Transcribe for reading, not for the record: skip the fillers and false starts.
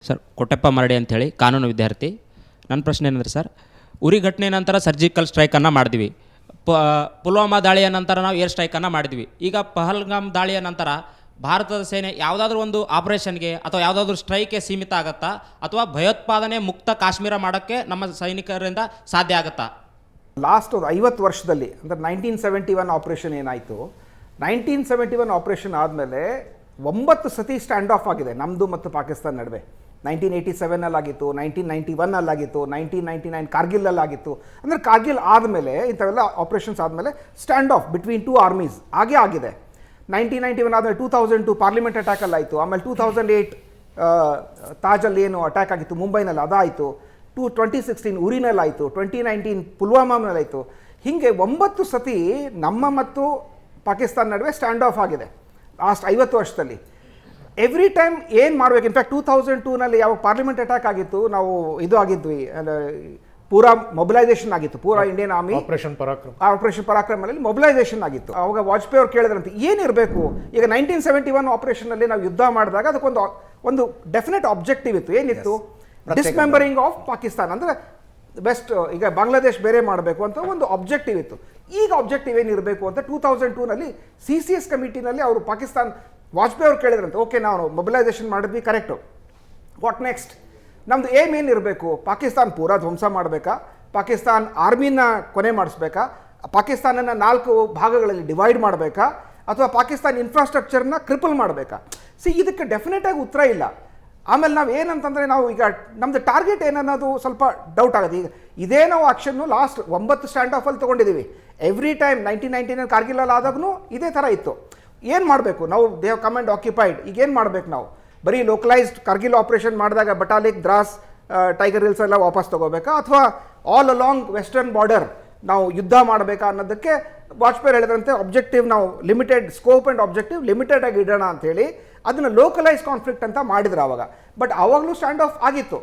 Sir ಕೊಟ್ಟಪ್ಪ ಮರಡಿ ಅಂಥೇಳಿ ಕಾನೂನು ವಿದ್ಯಾರ್ಥಿ. ನನ್ನ ಪ್ರಶ್ನೆ ಏನಂದ್ರೆ ಸರ್, ಉರಿ ಘಟನೆ ನಂತರ ಸರ್ಜಿಕಲ್ ಸ್ಟ್ರೈಕನ್ನು ಮಾಡಿದ್ವಿ. ಪುಲ್ವಾಮಾ ದಾಳಿಯ ನಂತರ ನಾವು ಏರ್ ಸ್ಟ್ರೈಕನ್ನು ಮಾಡಿದ್ವಿ. ಈಗ ಪಹಲ್ಗಾಮ್ ದಾಳಿಯ ನಂತರ ಭಾರತದ ಸೇನೆ ಯಾವುದಾದ್ರೂ ಒಂದು ಆಪರೇಷನ್ಗೆ ಅಥವಾ ಯಾವುದಾದ್ರೂ ಸ್ಟ್ರೈಕ್ಗೆ ಸೀಮಿತ ಆಗುತ್ತಾ, ಅಥವಾ ಭಯೋತ್ಪಾದನೆ ಮುಕ್ತ ಕಾಶ್ಮೀರ ಮಾಡೋಕ್ಕೆ ನಮ್ಮ ಸೈನಿಕರಿಂದ ಸಾಧ್ಯ ಆಗುತ್ತಾ? ಲಾಸ್ಟ್ ಒಂದು 50 ವರ್ಷದಲ್ಲಿ ಅಂದರೆ 1971 ಆಪ್ರೇಷನ್ ಏನಾಯಿತು, 1971 ಆಪ್ರೇಷನ್ ಆದಮೇಲೆ 9 ಸತಿ ಸ್ಟ್ಯಾಂಡ್ ಆಫ್ ಆಗಿದೆ ನಮ್ಮದು ಮತ್ತು ಪಾಕಿಸ್ತಾನ ನಡುವೆ. 1987 1991 1999 ಕಾರ್ಗಿಲಲ್ಲಾಗಿತ್ತು. ಅಂದರೆ ಕಾರ್ಗಿಲ್ ಆದಮೇಲೆ ಇಂಥವೆಲ್ಲ ಆಪ್ರೇಷನ್ಸ್ ಆದಮೇಲೆ stand of between two army's ಆಗೇ ಆಗಿದೆ. 1991 ಆದಮೇಲೆ 2002 ಪಾರ್ಲಿಮೆಂಟ್ ಅಟ್ಯಾಕಲ್ಲಿ ಆಯಿತು. ಆಮೇಲೆ 2008 ತಾಜಲ್ಲಿ ಏನು ಅಟ್ಯಾಕ್ ಆಗಿತ್ತು ಮುಂಬೈನಲ್ಲಿ ಅದಾಯಿತು. 2016 ಉರಿನಲ್ಲಿ ಆಯಿತು. 2019 ಪುಲ್ವಾಮಾನಲ್ಲಾಯಿತು. ಹೀಗೆ 9 ಸತಿ ನಮ್ಮ ಮತ್ತು ಪಾಕಿಸ್ತಾನ ನಡುವೆ ಸ್ಟ್ಯಾಂಡ್ ಆಫ್ ಆಗಿದೆ ಲಾಸ್ಟ್ 50 ವರ್ಷದಲ್ಲಿ. ಎವ್ರಿ ಟೈಮ್ ಏನು ಮಾಡಬೇಕು, ಇನ್ಫ್ಯಾಕ್ಟ್ 2002ನಲ್ಲಿ ಯಾವ ಪಾರ್ಲಿಮೆಂಟ್ ಅಟ್ಯಾಕ್ ಆಗಿತ್ತು, ನಾವು ಇದು ಆಗಿದ್ವಿ, ಪೂರಾ ಮೊಬಿಲೈಸೇಷನ್ ಆಗಿತ್ತು, ಪೂರಾ ಇಂಡಿಯನ್ ಆರ್ಮಿ ಆಪರೇಷನ್ ಪರಾಕ್ರಮದಲ್ಲಿ ಮೊಬಿಲೈಸೇಷನ್ ಆಗಿತ್ತು. ಅವಾಗ ವಾಜಪೇಯಿ ಅವ್ರು ಕೇಳಿದ್ರಂತೆ ಏನಿರಬೇಕು. ಈಗ 1971 ಆಪರೇಷನ್ನಲ್ಲಿ ನಾವು ಯುದ್ಧ ಮಾಡಿದಾಗ ಅದಕ್ಕೊಂದು ಡೆಫಿನೆಟ್ ಆಬ್ಜೆಕ್ಟಿವ್ ಇತ್ತು. ಏನಿತ್ತು? ಡಿಸ್ಮೆಂಬರಿಂಗ್ ಆಫ್ ಪಾಕಿಸ್ತಾನ, ಅಂದರೆ ಬೆಸ್ಟ್ ಈಗ ಬಾಂಗ್ಲಾದೇಶ್ ಬೇರೆ ಮಾಡಬೇಕು ಅಂತ ಒಂದು ಆಬ್ಜೆಕ್ಟಿವ್ ಇತ್ತು. ಈಗ ಆಬ್ಜೆಕ್ಟಿವ್ ಏನಿರಬೇಕು ಅಂತ 2002ನಲ್ಲಿ CCS ಕಮಿಟಿನಲ್ಲಿ ಅವರು ವಾಜಪೇಯಿ ಅವ್ರು ಕೇಳಿದ್ರಂತೆ, ಓಕೆ ನಾವು ಮೊಬಿಲೈಸೇಷನ್ ಮಾಡಿದ್ವಿ, ಕರೆಕ್ಟು, ವಾಟ್ ನೆಕ್ಸ್ಟ್? ನಮ್ಮದು ಏಮ್ ಏನಿರಬೇಕು? ಪಾಕಿಸ್ತಾನ ಪೂರಾ ಧ್ವಂಸ ಮಾಡಬೇಕಾ, ಪಾಕಿಸ್ತಾನ್ ಆರ್ಮಿನ ಕೊನೆ ಮಾಡಿಸ್ಬೇಕಾ, ಪಾಕಿಸ್ತಾನನ 4 ಭಾಗಗಳಲ್ಲಿ ಡಿವೈಡ್ ಮಾಡಬೇಕಾ, ಅಥವಾ ಪಾಕಿಸ್ತಾನ ಇನ್ಫ್ರಾಸ್ಟ್ರಕ್ಚರ್ನ ಕ್ರಿಪಲ್ ಮಾಡಬೇಕಾ? ಇದಕ್ಕೆ ಡೆಫಿನೆಟಾಗಿ ಉತ್ತರ ಇಲ್ಲ. ಆಮೇಲೆ ನಾವು ಏನಂತಂದರೆ, ನಾವು ಈಗ ನಮ್ಮದು ಟಾರ್ಗೆಟ್ ಏನನ್ನೋದು ಸ್ವಲ್ಪ ಡೌಟ್ ಆಗುತ್ತೆ. ಈಗ ಇದೇ ನಾವು ಆಕ್ಷನ್ನು ಲಾಸ್ಟ್ 9 ಸ್ಟ್ಯಾಂಡ್ ಆಫಲ್ಲಿ ತೊಗೊಂಡಿದ್ದೀವಿ. ಎವ್ರಿ ಟೈಮ್ 1999 ಕಾರ್ಗಿಲಲ್ಲಿ ಆದಾಗೂ ಇದೇ ಥರ ಇತ್ತು. ಏನು ಮಾಡಬೇಕು ನಾವು? They have come and occupied. ಈಗ ಏನು ಮಾಡಬೇಕು ನಾವು? ಬರೀ ಲೋಕಲೈಸ್ಡ್ ಕಾರ್ಗಿಲ್ ಆಪರೇಷನ್ ಮಾಡಿದಾಗ ಬಟಾಲಿಕ್, ದ್ರಾಸ್, ಟೈಗರ್ ಹಿಲ್ಸ್ ಎಲ್ಲ ವಾಪಸ್ ತೊಗೋಬೇಕಾ, ಅಥವಾ ಆಲ್ ಅಲಾಂಗ್ ವೆಸ್ಟರ್ನ್ ಬಾರ್ಡರ್ ನಾವು ಯುದ್ಧ ಮಾಡಬೇಕಾ ಅನ್ನೋದಕ್ಕೆ ವಾಜಪೇಯಿ ಹೇಳಿದ್ರಂತೆ ಆಬ್ಜೆಕ್ಟಿವ್ ನಾವು limited scope and objective limited ಆಗಿ ಇಡೋಣ ಅಂಥೇಳಿ ಅದನ್ನು ಲೋಕಲೈಸ್ ಕಾನ್ಫ್ಲಿಕ್ಟ್ ಅಂತ ಮಾಡಿದ್ರು ಆವಾಗ. ಬಟ್ ಆವಾಗಲೂ ಸ್ಟ್ಯಾಂಡ್ ಆಫ್ ಆಗಿತ್ತು.